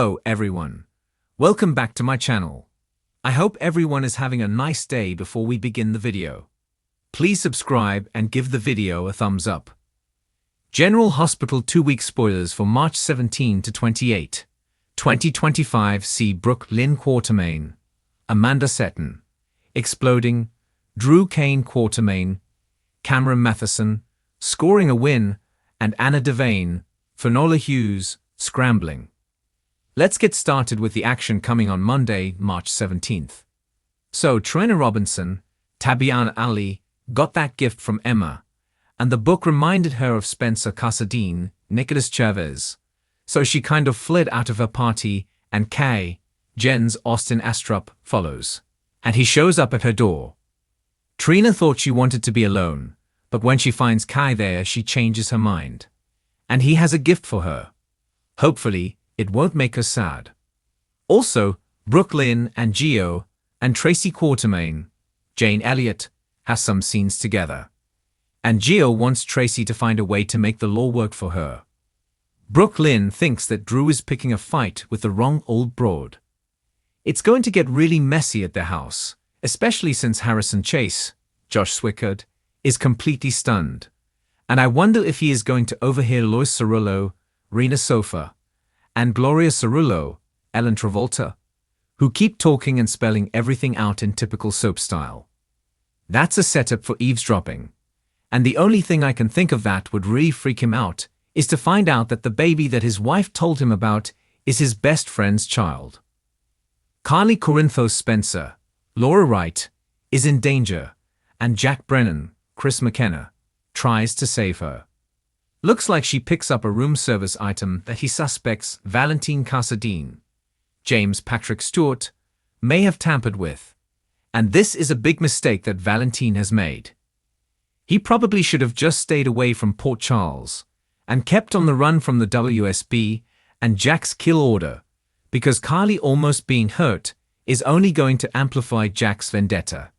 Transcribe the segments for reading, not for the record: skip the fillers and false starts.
Hello everyone. Welcome back to my channel. I hope everyone is having a nice day before we begin the video. Please subscribe and give the video a thumbs up. General Hospital 2-week spoilers for March 17 to 28, 2025 see Brooke Lynn Quartermaine, Amanda Setton, Exploding, Drew Kane Quartermaine, Cameron Matheson, Scoring a Win, and Anna Devane, Finola Hughes, Scrambling. Let's get started with the action coming on Monday, March 17th. So Trina Robinson, Tabyana Ali, got that gift from Emma, and the book reminded her of Spencer Casadine, Nicholas Chavez. So she kind of fled out of her party, and Kay, Jen's Austin Astrup, follows. And he shows up at her door. Trina thought she wanted to be alone, but when she finds Kai there, she changes her mind. And he has a gift for her. Hopefully, it won't make her sad. Also, Brooke Lynn and Gio, and Tracy Quartermaine, Jane Elliott, has some scenes together. And Gio wants Tracy to find a way to make the law work for her. Brooke Lynn thinks that Drew is picking a fight with the wrong old broad. It's going to get really messy at their house, especially since Harrison Chase, Josh Swickard, is completely stunned. And I wonder if he is going to overhear Lois Cerullo, Rena Sofa, and Gloria Cerullo, Ellen Travolta, who keep talking and spelling everything out in typical soap style. That's a setup for eavesdropping. And the only thing I can think of that would really freak him out is to find out that the baby that his wife told him about is his best friend's child. Carly Corinthos Spencer, Laura Wright, is in danger, and Jack Brennan, Chris McKenna, tries to save her. Looks like she picks up a room service item that he suspects Valentine Casadine, James Patrick Stewart, may have tampered with. And this is a big mistake that Valentine has made. He probably should have just stayed away from Port Charles and kept on the run from the WSB and Jack's kill order, because Carly almost being hurt is only going to amplify Jack's vendetta.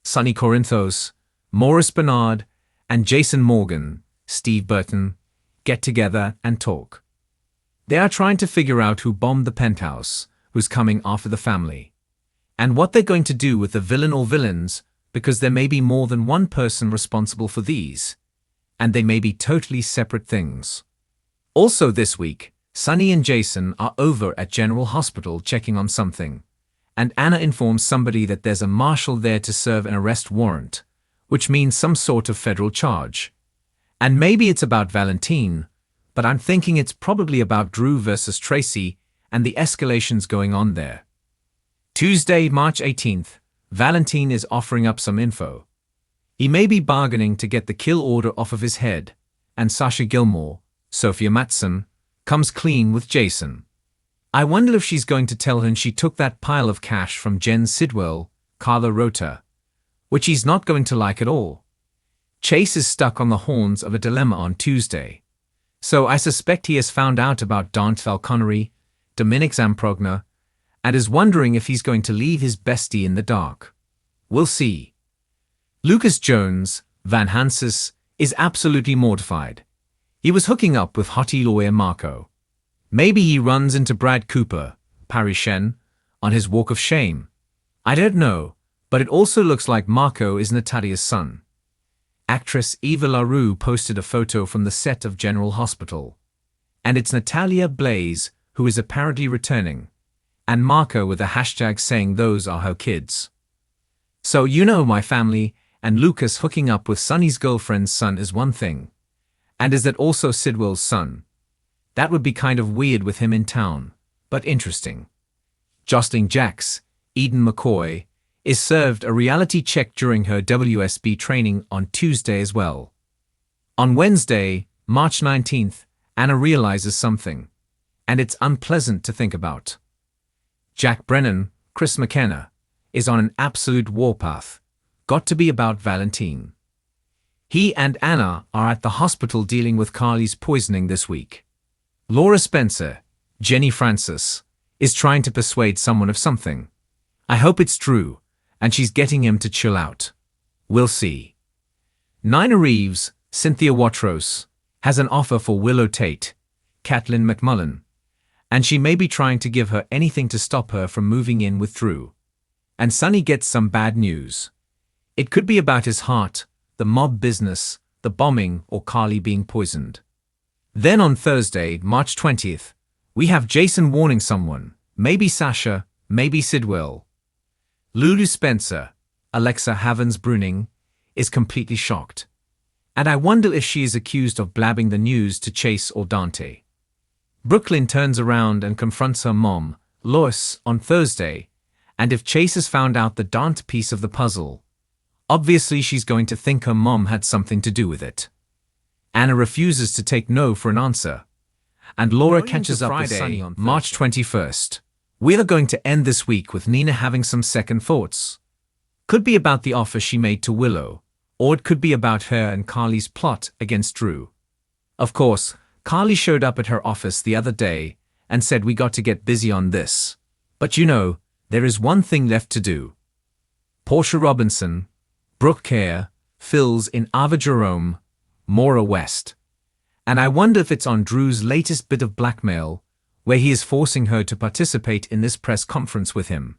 Sonny Corinthos, Morris Bernard, and Jason Morgan, Steve Burton, get together and talk. They are trying to figure out who bombed the penthouse, who's coming after the family, and what they're going to do with the villain or villains, because there may be more than one person responsible for these, and they may be totally separate things. Also this week, Sonny and Jason are over at General Hospital checking on something, and Anna informs somebody that there's a marshal there to serve an arrest warrant, which means some sort of federal charge. And maybe it's about Valentine, but I'm thinking it's probably about Drew versus Tracy and the escalations going on there. Tuesday, March 18th, Valentine is offering up some info. He may be bargaining to get the kill order off of his head, and Sasha Gilmore, Sophia Matson, comes clean with Jason. I wonder if she's going to tell him she took that pile of cash from Jen Sidwell, Carla Rota, which he's not going to like at all. Chase is stuck on the horns of a dilemma on Tuesday, so I suspect he has found out about Dante Falconeri, Dominic Zamprogna, and is wondering if he's going to leave his bestie in the dark. We'll see. Lucas Jones, Van Hansis, is absolutely mortified. He was hooking up with hottie lawyer Marco. Maybe he runs into Brad Cooper, Paris Shen, on his walk of shame. I don't know, but it also looks like Marco is Natalia's son. Actress Eva LaRue posted a photo from the set of General Hospital. And it's Natalia Blaze who is apparently returning, and Marco with a hashtag saying those are her kids. So you know my family, and Lucas hooking up with Sonny's girlfriend's son is one thing. And is that also Sidwell's son? That would be kind of weird with him in town, but interesting. Jocelyn Jacks, Eden McCoy, is served a reality check during her WSB training on Tuesday as well. On Wednesday, March 19th, Anna realizes something, and it's unpleasant to think about. Jack Brennan, Chris McKenna, is on an absolute warpath, got to be about Valentine. He and Anna are at the hospital dealing with Carly's poisoning this week. Laura Spencer, Jenny Francis, is trying to persuade someone of something. I hope it's true, and she's getting him to chill out. We'll see. Nina Reeves, Cynthia Watros, has an offer for Willow Tate, Kathleen McMullen, and she may be trying to give her anything to stop her from moving in with Drew. And Sonny gets some bad news. It could be about his heart, the mob business, the bombing, or Carly being poisoned. Then on Thursday, March 20th, we have Jason warning someone, maybe Sasha, maybe Sidwell. Lulu Spencer, Alexa Havens-Bruning, is completely shocked. And I wonder if she is accused of blabbing the news to Chase or Dante. Brooklyn turns around and confronts her mom, Lois, on Thursday, and if Chase has found out the Dante piece of the puzzle, obviously she's going to think her mom had something to do with it. Anna refuses to take no for an answer, and Laura catches up with Sonny on March 21st. We are going to end this week with Nina having some second thoughts. Could be about the offer she made to Willow, or it could be about her and Carly's plot against Drew. Of course, Carly showed up at her office the other day and said we got to get busy on this. But you know, there is one thing left to do. Portia Robinson, Brooke Kerr, fills in Ava Jerome, Maura West. And I wonder if it's on Drew's latest bit of blackmail, where he is forcing her to participate in this press conference with him,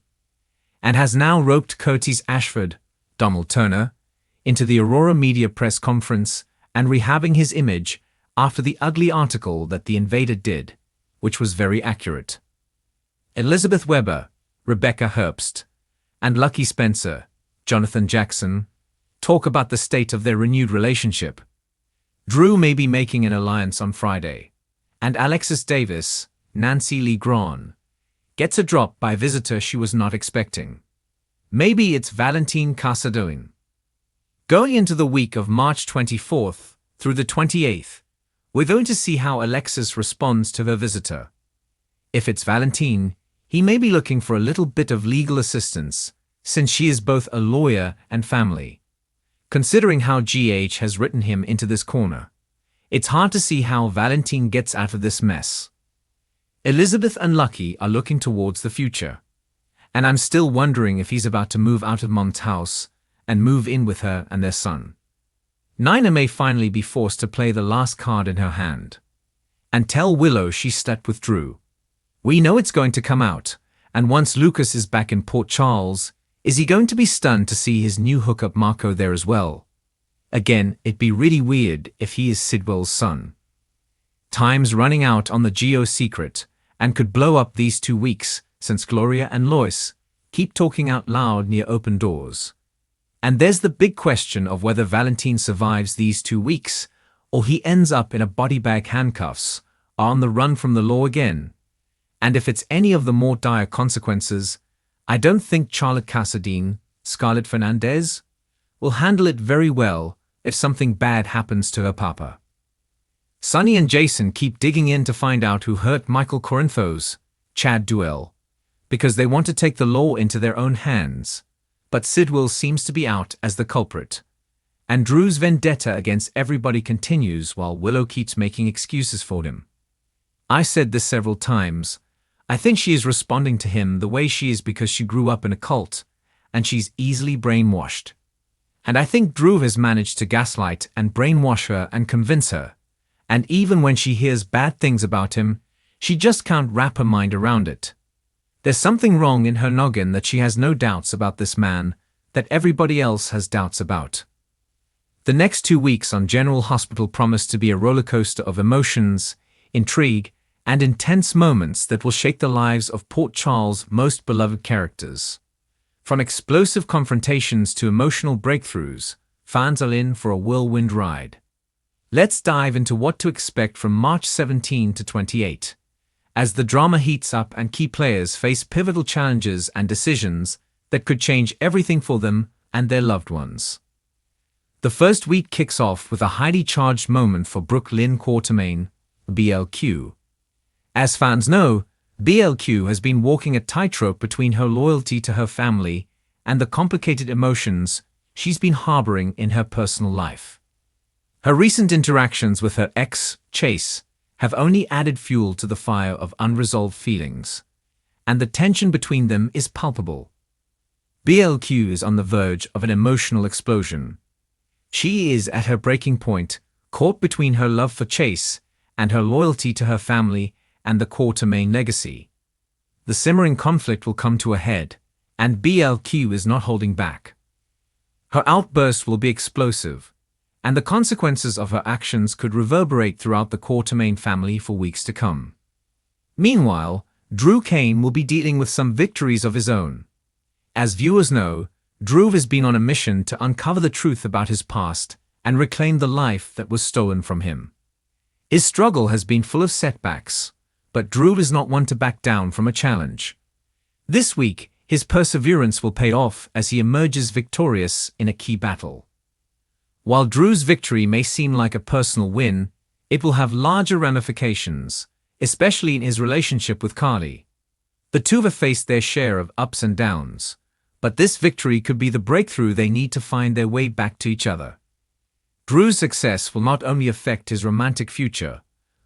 and has now roped Curtis Ashford, Donald Turner, into the Aurora Media press conference and rehabbing his image after the ugly article that the Invader did, which was very accurate. Elizabeth Weber, Rebecca Herbst, and Lucky Spencer, Jonathan Jackson, talk about the state of their renewed relationship. Drew may be making an alliance on Friday, and Alexis Davis, Nancy Lee Grahn, gets a drop by a visitor she was not expecting. Maybe it's Valentine Casadoin. Going into the week of March 24th through the 28th, we're going to see how Alexis responds to her visitor. If it's Valentine, he may be looking for a little bit of legal assistance, since she is both a lawyer and family. Considering how GH has written him into this corner, it's hard to see how Valentine gets out of this mess. Elizabeth and Lucky are looking towards the future, and I'm still wondering if he's about to move out of Mom's house and move in with her and their son. Nina may finally be forced to play the last card in her hand and tell Willow she slept with Drew. We know it's going to come out, and once Lucas is back in Port Charles, is he going to be stunned to see his new hookup Marco there as well? Again, it'd be really weird if he is Sidwell's son. Time's running out on the Geo secret, and could blow up these 2 weeks, since Gloria and Lois keep talking out loud near open doors. And there's the big question of whether Valentine survives these 2 weeks, or he ends up in a body bag handcuffs, or on the run from the law again. And if it's any of the more dire consequences, I don't think Charlotte Casadine, Scarlett Fernandez, will handle it very well if something bad happens to her papa. Sonny and Jason keep digging in to find out who hurt Michael Corinthos, Chad Duell, because they want to take the law into their own hands. But Sidwell seems to be out as the culprit. And Drew's vendetta against everybody continues while Willow keeps making excuses for him. I said this several times. I think she is responding to him the way she is because she grew up in a cult, and she's easily brainwashed. And I think Drew has managed to gaslight and brainwash her and convince her. And even when she hears bad things about him, she just can't wrap her mind around it. There's something wrong in her noggin that she has no doubts about this man that everybody else has doubts about. The next 2 weeks on General Hospital promise to be a roller coaster of emotions, intrigue, and intense moments that will shake the lives of Port Charles' most beloved characters. From explosive confrontations to emotional breakthroughs, fans are in for a whirlwind ride. Let's dive into what to expect from March 17 to 28, as the drama heats up and key players face pivotal challenges and decisions that could change everything for them and their loved ones. The first week kicks off with a highly charged moment for Brooke Lynn Quartermaine, BLQ. As fans know, BLQ has been walking a tightrope between her loyalty to her family and the complicated emotions she's been harboring in her personal life. Her recent interactions with her ex, Chase, have only added fuel to the fire of unresolved feelings, and the tension between them is palpable. BLQ is on the verge of an emotional explosion. She is at her breaking point, caught between her love for Chase and her loyalty to her family and the Quatermain legacy. The simmering conflict will come to a head, and BLQ is not holding back. Her outburst will be explosive, and the consequences of her actions could reverberate throughout the Quatermain family for weeks to come. Meanwhile, Drew Cain will be dealing with some victories of his own. As viewers know, Drew has been on a mission to uncover the truth about his past and reclaim the life that was stolen from him. His struggle has been full of setbacks, but Drew is not one to back down from a challenge. This week, his perseverance will pay off as he emerges victorious in a key battle. While Drew's victory may seem like a personal win, it will have larger ramifications, especially in his relationship with Carly. The two have faced their share of ups and downs, but this victory could be the breakthrough they need to find their way back to each other. Drew's success will not only affect his romantic future,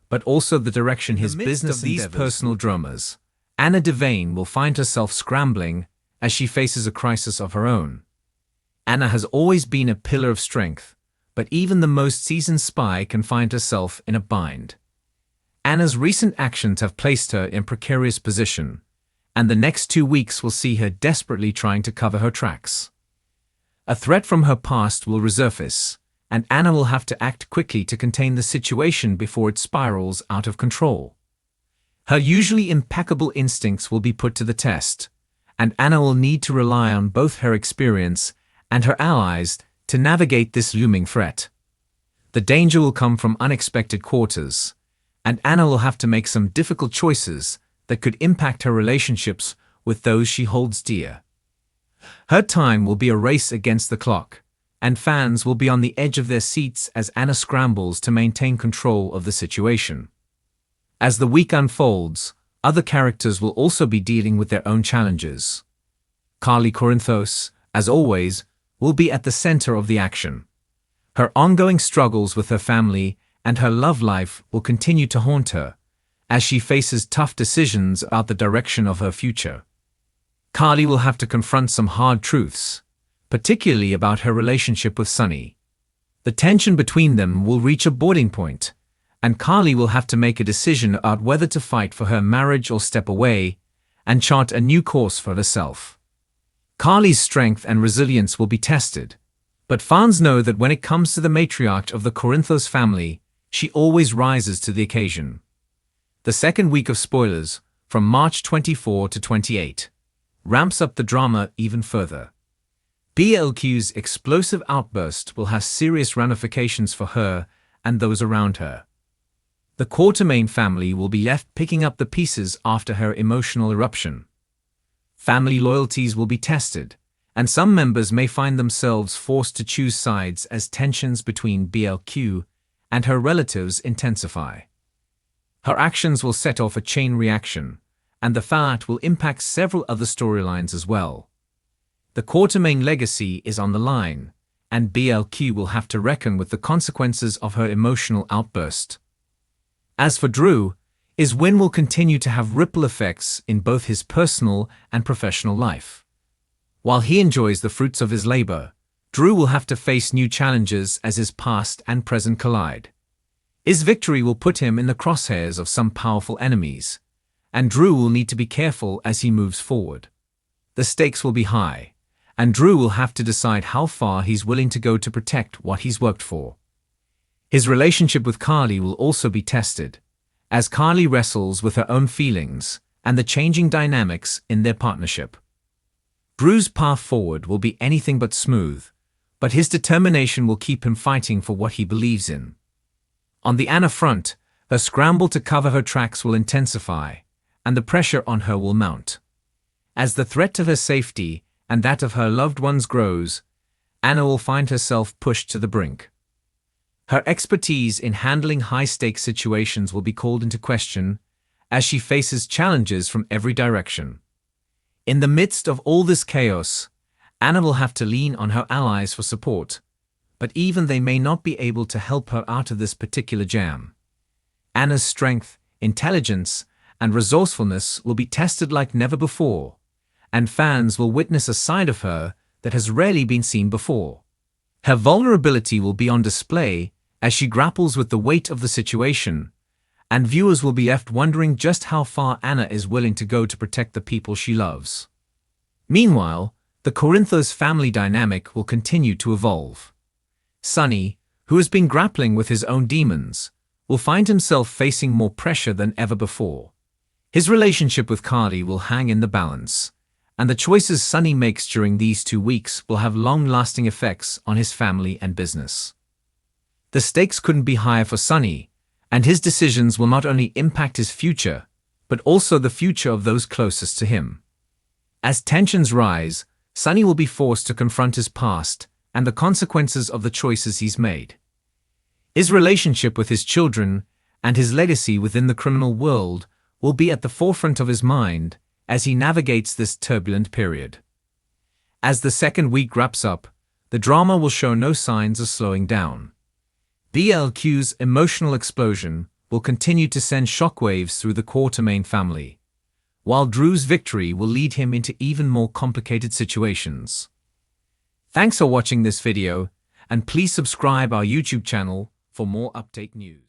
but also the direction his business endeavors. These personal dramas, Anna Devane will find herself scrambling as she faces a crisis of her own. Anna has always been a pillar of strength, but even the most seasoned spy can find herself in a bind. Anna's recent actions have placed her in a precarious position, and the next 2 weeks will see her desperately trying to cover her tracks. A threat from her past will resurface, and Anna will have to act quickly to contain the situation before it spirals out of control. Her usually impeccable instincts will be put to the test, and Anna will need to rely on both her experience and her allies to navigate this looming threat. The danger will come from unexpected quarters, and Anna will have to make some difficult choices that could impact her relationships with those she holds dear. Her time will be a race against the clock, and fans will be on the edge of their seats as Anna scrambles to maintain control of the situation. As the week unfolds, other characters will also be dealing with their own challenges. Carly Corinthos, as always, will be at the center of the action. Her ongoing struggles with her family and her love life will continue to haunt her, as she faces tough decisions about the direction of her future. Carly will have to confront some hard truths, particularly about her relationship with Sonny. The tension between them will reach a boiling point, and Carly will have to make a decision about whether to fight for her marriage or step away and chart a new course for herself. Carly's strength and resilience will be tested, but fans know that when it comes to the matriarch of the Corinthos family, she always rises to the occasion. The second week of spoilers, from March 24 to 28, ramps up the drama even further. BLQ's explosive outburst will have serious ramifications for her and those around her. The Quatermain family will be left picking up the pieces after her emotional eruption. Family loyalties will be tested, and some members may find themselves forced to choose sides as tensions between BLQ and her relatives intensify. Her actions will set off a chain reaction, and the fallout will impact several other storylines as well. The Quatermain legacy is on the line, and BLQ will have to reckon with the consequences of her emotional outburst. As for Drew, his win will continue to have ripple effects in both his personal and professional life. While he enjoys the fruits of his labor, Drew will have to face new challenges as his past and present collide. His victory will put him in the crosshairs of some powerful enemies, and Drew will need to be careful as he moves forward. The stakes will be high, and Drew will have to decide how far he's willing to go to protect what he's worked for. His relationship with Carly will also be tested, as Carly wrestles with her own feelings and the changing dynamics in their partnership. Drew's path forward will be anything but smooth, but his determination will keep him fighting for what he believes in. On the Anna front, her scramble to cover her tracks will intensify, and the pressure on her will mount. As the threat to her safety and that of her loved ones grows, Anna will find herself pushed to the brink. Her expertise in handling high-stakes situations will be called into question as she faces challenges from every direction. In the midst of all this chaos, Anna will have to lean on her allies for support, but even they may not be able to help her out of this particular jam. Anna's strength, intelligence, and resourcefulness will be tested like never before, and fans will witness a side of her that has rarely been seen before. Her vulnerability will be on display as she grapples with the weight of the situation, and viewers will be left wondering just how far Anna is willing to go to protect the people she loves. Meanwhile, the Corinthos family dynamic will continue to evolve. Sonny, who has been grappling with his own demons, will find himself facing more pressure than ever before. His relationship with Carly will hang in the balance, and the choices Sonny makes during these 2 weeks will have long-lasting effects on his family and business. The stakes couldn't be higher for Sonny, and his decisions will not only impact his future, but also the future of those closest to him. As tensions rise, Sonny will be forced to confront his past and the consequences of the choices he's made. His relationship with his children and his legacy within the criminal world will be at the forefront of his mind as he navigates this turbulent period. As the second week wraps up, the drama will show no signs of slowing down. BLQ's emotional explosion will continue to send shockwaves through the Quartermain family, while Drew's victory will lead him into even more complicated situations. Thanks for watching this video, and please subscribe our YouTube channel for more update news.